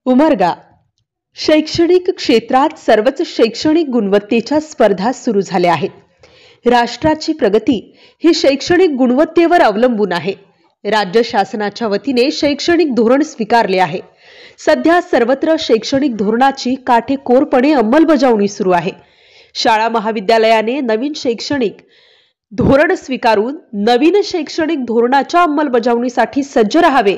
उमरगा शैक्षणिक क्षेत्रात सर्वच शैक्षणिक गुणवत्तेच्या स्पर्धा सुरू झाल्या आहेत। राष्ट्राची प्रगती ही शैक्षणिक गुणवत्तेवर अवलंबून आहे। राज्य शासनाच्या वतीने शैक्षणिक धोरण स्वीकारले आहे। सध्या सर्वत्र शैक्षणिक धोरणाची काटेकोरपणे अंमलबजावणी सुरू आहे। शाळा महाविद्यालयाने नवीन शैक्षणिक धोरण स्वीकारून नवीन शैक्षणिक धोरणाच्या अंमलबजावणीसाठी सज्ज राहावे।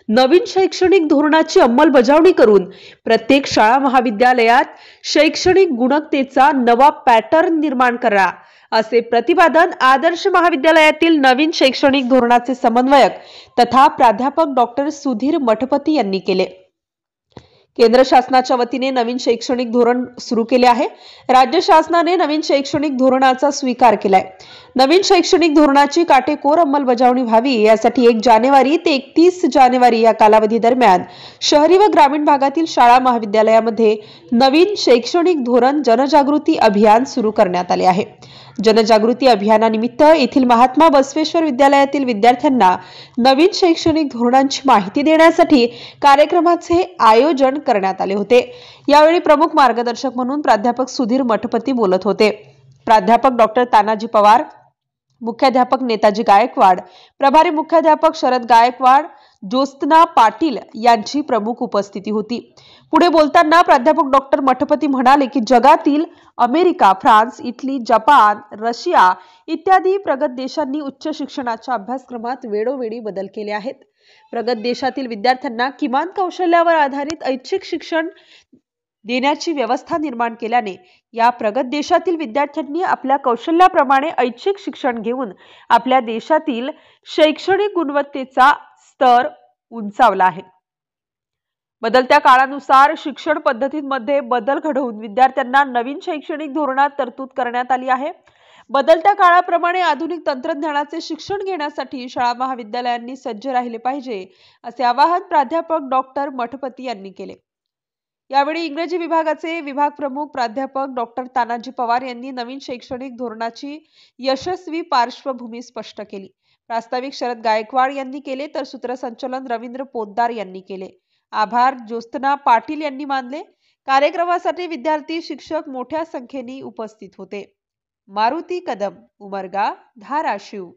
नवीन शैक्षणिक धोरणाची अंमलबजावणी करून प्रत्येक शाळा महाविद्यालयात शैक्षणिक गुणवत्तेचा नवा पॅटर्न निर्माण करा, असे प्रतिपादन आदर्श महाविद्यालयातील नवीन शैक्षणिक धोरणाचे समन्वयक तथा प्राध्यापक डॉक्टर सुधीर मठपती यांनी केले। केंद्र शासनाच्या वतीने नवीन शैक्षणिक धोरण सुरू केले आहे। राज्य शासनाने नवीन शैक्षणिक धोरणाचा स्वीकार केलाय। नवीन शैक्षणिक धोरणाची काटेकोर अंमलबजावणी व्हावी यासाठी 1 जानेवारी ते 31 जानेवारी या कालावधी दरम्यान शहरी व ग्रामीण भागातील शाळा महाविद्यालयामध्ये नवीन शैक्षणिक धोरण जनजागृती अभियान सुरू करण्यात आले आहे। जनजागृती अभियानानिमित्त येथील महात्मा बसवेश्वर विद्यालयातील विद्यार्थ्यांना नवीन शैक्षणिक धोरणांची माहिती देण्यासाठी कार्यक्रमाचे आयोजन करण्यात आले होते। यावेळी प्रमुख मार्गदर्शक म्हणून प्राध्यापक सुधीर मठपती बोलत होते। प्राध्यापक डॉक्टर तानाजी पवार, मुख्याध्यापक नेताजी गायकवाड, प्रभारी मुख्याध्यापक शरद गायकवाड, ज्योत्स्ना पाटील यांची प्रमुख उपस्थिती होती। पुढे बोलताना प्राध्यापक डॉक्टर मठपती म्हणाले की जगातील America, France, Italy, Japan, Russia इत्यादी प्रगत देशांनी उच्च शिक्षणाच्या अभ्यासक्रमात वेळोवेळी बदल केले आहेत। प्रगत देशातील विद्यार्थ्यांना किमान कौशल्यावर आधारित ऐच्छिक शिक्षण देण्याची व्यवस्था निर्माण केल्याने या प्रगत देशातील विद्यार्थ्यांनी आपल्या कौशल्याप्रमाणे ऐच्छिक शिक्षण घेऊन आपल्या देशातील शैक्षणिक गुणवत्तेचा स्तर उंचावला आहे। बदलत्या काळानुसार शिक्षण पद्धतीमध्ये बदल घडवून विद्यार्थ्यांना नवीन शैक्षणिक धोरणात तरतूद करण्यात आली आहे। बदलत्या काळाप्रमाणे आधुनिक तंत्रज्ञानाचे शिक्षण घेण्यासाठी शाळा महाविद्यालयांनी सज्ज राहिले पाहिजे, असे आवाहन प्राध्यापक डॉक्टर मठपती यांनी केले। यावेळी इंग्रजी विभागाचे विभाग प्रमुख प्राध्यापक डॉक्टर तानाजी पवार यांनी नवीन शैक्षणिक धोरणाची यशस्वी पार्श्वभूमी स्पष्ट केली। प्रास्ताविक शरद गायकवाड यांनी केले तर सूत्रसंचालन रवींद्र पोद्दार यांनी केले। आभार ज्योत्स्ना पाटील यांनी मानले। कार्यक्रमासाठी विद्यार्थी, शिक्षक मोठ्या संख्येने उपस्थित होते। मारुती कदम, उमरगा, धाराशिव।